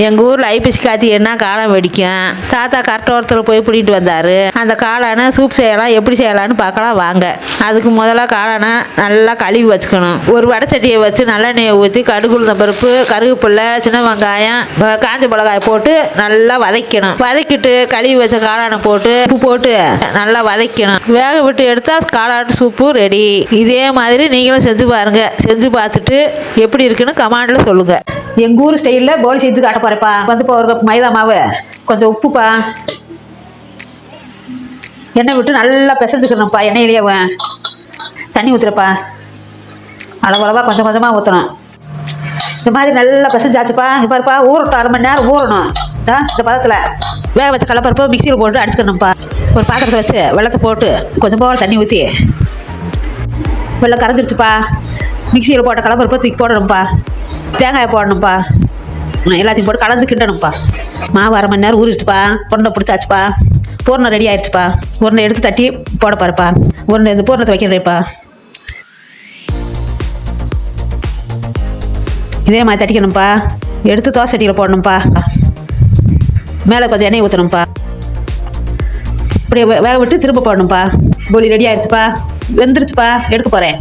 எங்கள் ஊரில் ஐப்பசி கார்த்திகைன்னா காளான் வெடிக்கும். தாத்தா கரெக்டாக போய் பிடிட்டு வந்தார். அந்த காளானை சூப் செய்யலாம், எப்படி செய்யலான்னு பார்க்கலாம் வாங்க. அதுக்கு முதல்ல காளானை நல்லா கழுவி வச்சுக்கணும். ஒரு வடைச்சட்டியை வச்சு நல்லெண்ணெயை ஊற்றி கடுகு உளுந்தம் பருப்பு, கருவேப்பிலை, சின்ன வெங்காயம், காஞ்ச மிளகாய் போட்டு நல்லா வதக்கணும். வதக்கிட்டு கழுவி வச்ச காளானை போட்டு உப்பு போட்டு நல்லா வதக்கணும். வேக விட்டு எடுத்தால் காளான் சூப்பு ரெடி. இதே மாதிரி நீங்களும் செஞ்சு பாருங்கள். செஞ்சு பார்த்துட்டு எப்படி இருக்குன்னு கமெண்டில் சொல்லுங்கள். எங்கள் ஊர் ஸ்டைலில் போலி செஞ்சு காட்ட போகிறப்பா. இப்போ ஒரு கப் மைதா மாவு, கொஞ்சம் உப்புப்பா, எண்ணெய் விட்டு நல்லா பிசைஞ்சுக்கணும்ப்பா. எண்ணெயிலேயே தண்ணி ஊற்றுறப்பா. அளவளவாக கொஞ்சம் கொஞ்சமாக ஊற்றணும். இந்த மாதிரி நல்லா பிசைஞ்சாச்சுப்பா. இங்கே பாருப்பா, ஊறட்டும், 1/2 மணி நேரம் ஊறணும். இந்த பதத்தில் வேக வச்ச கடலப்பருப்பு மிக்சியில் போட்டு அடிச்சுக்கணும்ப்பா. ஒரு பாத்திரத்தை வச்சு வெள்ளத்தை போட்டு கொஞ்சம் போல் தண்ணி ஊற்றி வெள்ளம் கரைஞ்சிருச்சுப்பா. மிக்சியில் போட்ட கடலப்பருப்பை தூக்கி போடணும்ப்பா. தேங்காயை போடணும்ப்பா. எல்லாத்தையும் போட்டு கலந்து கிண்டணும்ப்பா. மாவு 1/2 மணி நேரம் ஊறிடுச்சுப்பா. உருண்டை பிடிச்சாச்சுப்பா. பூர்ணம் ரெடி ஆயிடுச்சுப்பா. உருண்டை எடுத்து தட்டி போட பாருப்பா. உருண்டை இந்த பூர்ணத்தை வைக்கிறேன்ப்பா. இதே மாதிரி தட்டிக்கணும்ப்பா. எடுத்து தோசை சட்டியில் போடணும்ப்பா. மேலே கொஞ்சம் எண்ணெய் ஊற்றணும்ப்பா. இப்படியே வேக விட்டு திரும்ப போடணும்ப்பா. போலி ரெடி ஆயிடுச்சுப்பா. வெந்துருச்சுப்பா. எடுக்க போகிறேன்.